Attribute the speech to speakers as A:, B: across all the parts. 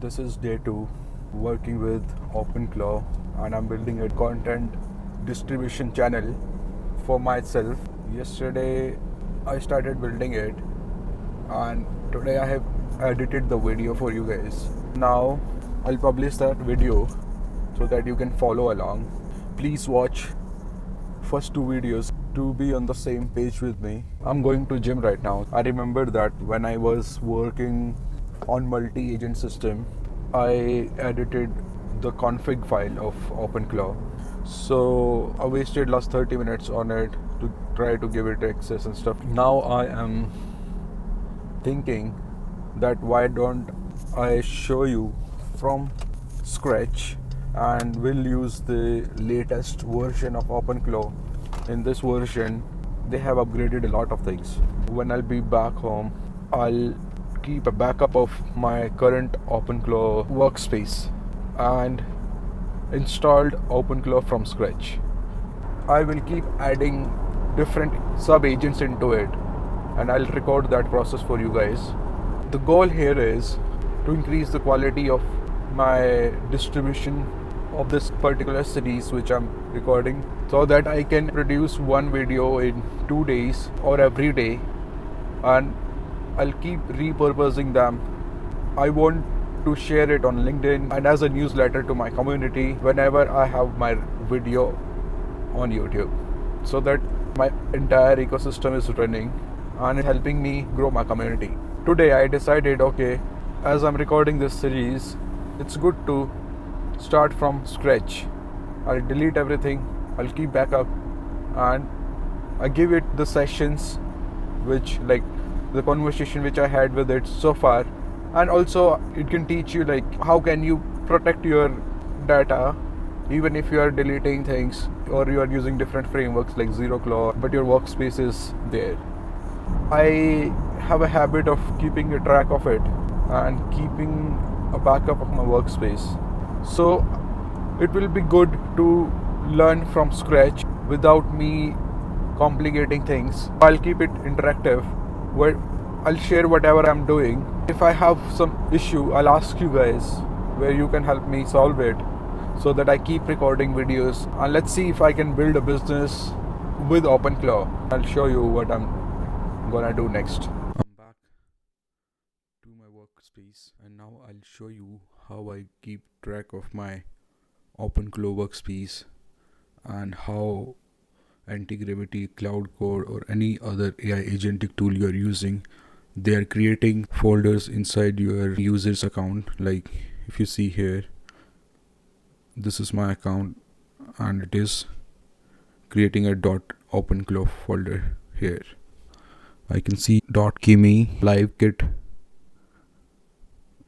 A: This is day 2 working with OpenClaw, and I'm building a content distribution channel for myself. Yesterday I started building it, and today I have edited the video for you guys. Now I'll publish that video so that you can follow along. Please watch first 2 videos to be on the same page with me. I'm going to gym right now. I remember that when I was working on multi-agent system, I edited the config file of OpenClaw. So I wasted last 30 minutes on it to try to give it access and stuff. Now I am thinking that why don't I show you from scratch, and we'll use the latest version of OpenClaw. In this version they have upgraded a lot of things. When I'll be back home, I'll keep a backup of my current OpenClaw workspace and installed OpenClaw from scratch. I will keep adding different sub agents into it, and I'll record that process for you guys. The goal here is to increase the quality of my distribution of this particular series which I'm recording, so that I can produce one video in 2 days or every day, and I'll keep repurposing them. I want to share it on LinkedIn and as a newsletter to my community whenever I have my video on YouTube, so that my entire ecosystem is running and helping me grow my community. Today I decided, okay, as I'm recording this series, it's good to start from scratch. I'll delete everything, I'll keep backup, and I give it the sessions which, like, the conversation which I had with it so far. And also it can teach you like how can you protect your data even if you are deleting things or you are using different frameworks like ZeroClaw, but your workspace is there. I have a habit of keeping a track of it and keeping a backup of my workspace, so it will be good to learn from scratch without me complicating things. I'll keep it interactive where I'll share whatever I'm doing. If I have some issue, I'll ask you guys where you can help me solve it, so that I keep recording videos, and let's see if I can build a business with OpenClaw. I'll show you what I'm gonna do next. I'm back to my workspace, and now I'll show you how I keep track of my OpenClaw workspace and how anti-gravity, Cloud Code, or any other AI agentic tool you're using, they are creating folders inside your user's account. Like if you see here, this is my account and it is creating a .openclaw folder here. I can see .kimi, livekit,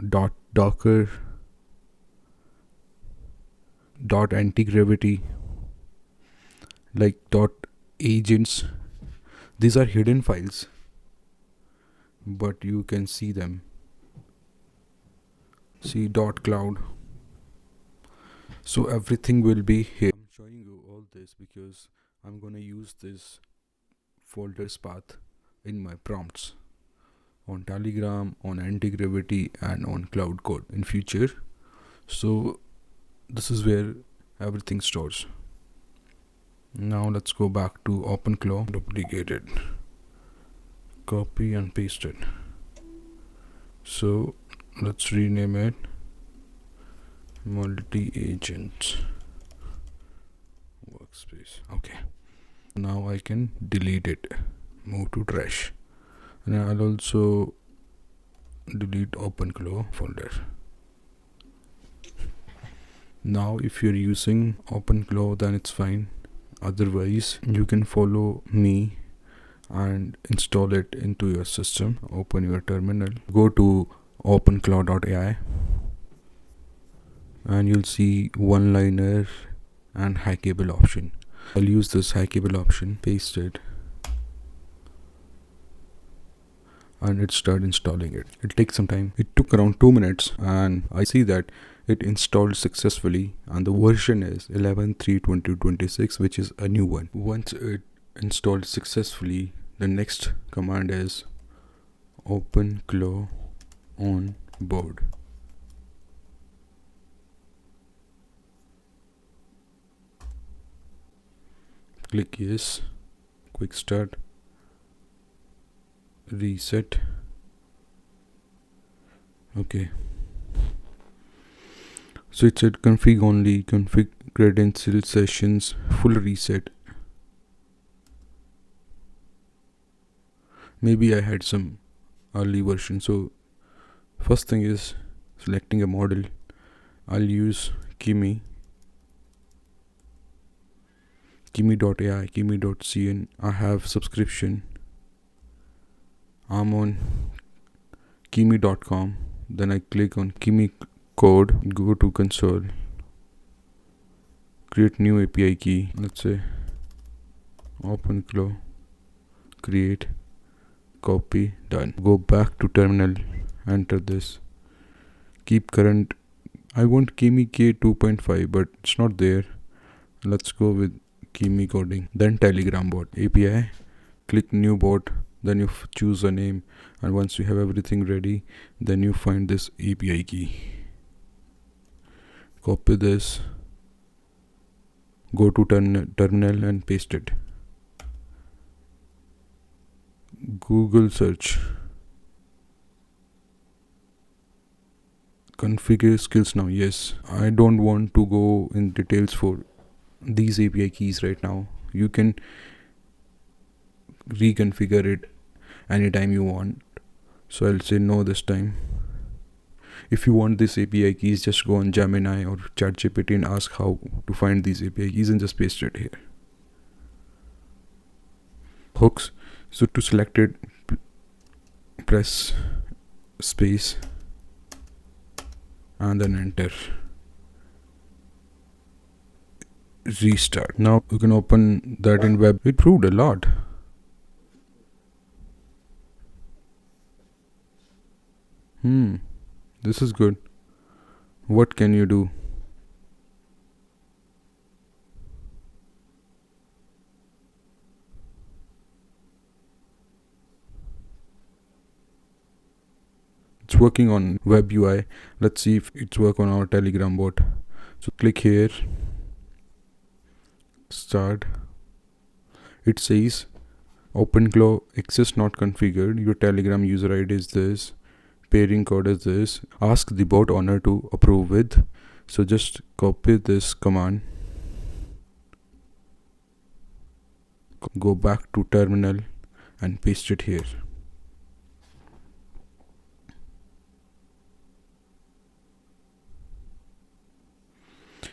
A: .docker, .antigravity, like .agents. These are hidden files, but you can see them. See .cloud. So everything will be here. I'm showing you all this because I'm gonna use this folders path in my prompts on Telegram, on anti-gravity, and on Cloud Code in future. So this is where everything stores. Now let's go back to OpenClaw, duplicate it, copy and paste it. So let's rename it multi-agent workspace. Okay, now I can delete it, move to trash, and I'll also delete OpenClaw folder. Now if you're using OpenClaw, then it's fine. Otherwise you can follow me and install it into your system. Open your terminal, go to openclaw.ai, and you'll see one-liner and hackable option. I'll use this hackable option, paste it, and it started installing it. It takes some time. It took around 2 minutes, and I see that it installed successfully, and the version is 11.3.2026, which is a new one. Once it installed successfully, the next command is OpenClaw on board. Click yes, quick start, reset. Okay, so it said config only, config credential sessions, full reset. Maybe I had some early version. So first thing is selecting a model. I'll use Kimi, Kimi.ai, Kimi.cn. I have subscription. I'm on Kimi.com. Then I click on Kimi code, go to console, create new API key. Let's say open claw, create, copy, done. Go back to terminal, enter this. Keep current. I want Kimi K 2.5, but it's not there. Let's go with Kimi coding. Then Telegram bot API. Click new bot. Then you choose a name, and once you have everything ready, then you find this API key. Copy this. Go to terminal and paste it. Google search. Configure skills now. Yes, I don't want to go in details for these API keys right now. You can reconfigure it anytime you want. So I'll say no this time. If you want this API keys, just go on Gemini or ChatGPT and ask how to find these API keys and just paste it here. Hooks. So to select it, press space and then enter. Restart. Now you can open that in web. It proved a lot. This is good. What can you do? It's working on web UI. Let's see if it's work on our Telegram bot. So click here, start. It says OpenClaw access not configured. Your Telegram user ID is this. Pairing code is this. Ask the bot owner to approve with. So just copy this command. Go back to terminal and paste it here.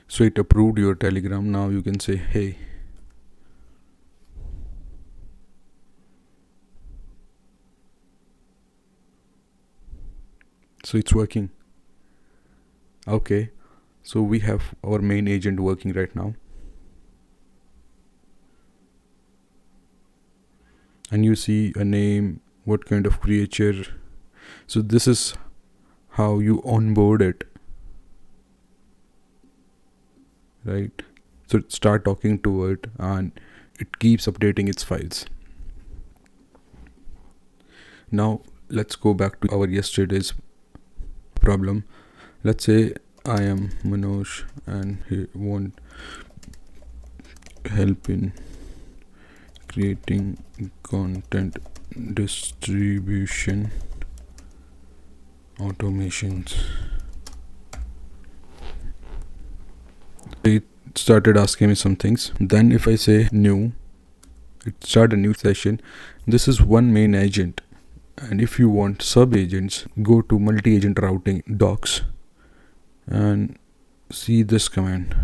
A: So it approved your Telegram. Now you can say hey. So it's working. Okay, so we have our main agent working right now. And you see a name, what kind of creature. So this is how you onboard it. Right? So start talking to it and it keeps updating its files. Now let's go back to our yesterday's problem. Let's say I am Manoj and he want help in creating content distribution automations. It started asking me some things. Then if I say new, it start a new session. This is one main agent, and if you want sub agents, go to multi-agent routing docs and see this command.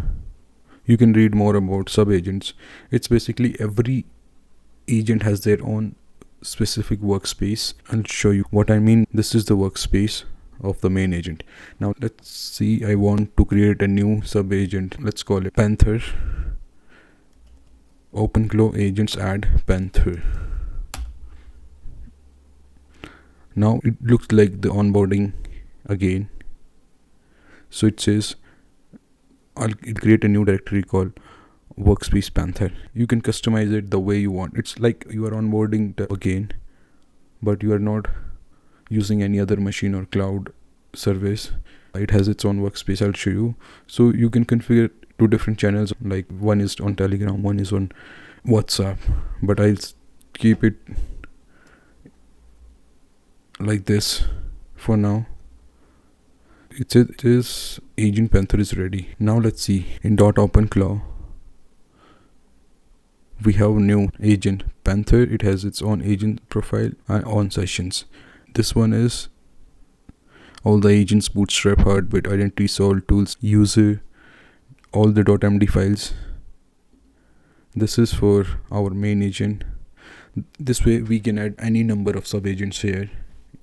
A: You can read more about sub agents. It's basically every agent has their own specific workspace. I'll show you what I mean. This is the workspace of the main agent. Now let's see, I want to create a new sub agent. Let's call it Panther. OpenClaw agents add Panther. Now it looks like the onboarding again. So it says I'll create a new directory called workspace Panther. You can customize it the way you want. It's like you are onboarding again, but you are not using any other machine or cloud service. It has its own workspace. I'll show you. So you can configure two different channels, like one is on Telegram, one is on WhatsApp, but I'll keep it like this for now. It is Agent Panther is ready. Now let's see in .openclaw we have new agent Panther. It has its own agent profile and on sessions. This one is all the agents, bootstrap, heartbeat, identity, solve, tools, user, all the .md files. This is for our main agent. This way we can add any number of sub agents here.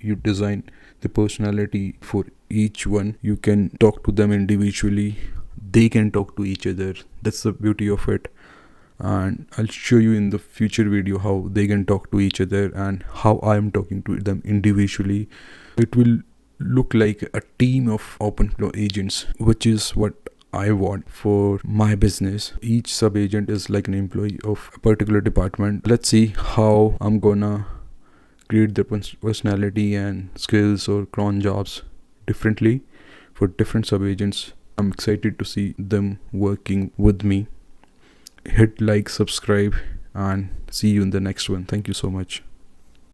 A: You design the personality for each one. You can talk to them individually. They can talk to each other. That's the beauty of it. And I'll show you in the future video how they can talk to each other and how I am talking to them individually. It will look like a team of OpenClaw agents, which is what I want for my business. Each sub agent is like an employee of a particular department. Let's see how I'm gonna create their personality and skills or cron jobs differently for different sub agents. I'm excited to see them working with me. Hit like, subscribe, and see you in the next one. Thank you so much.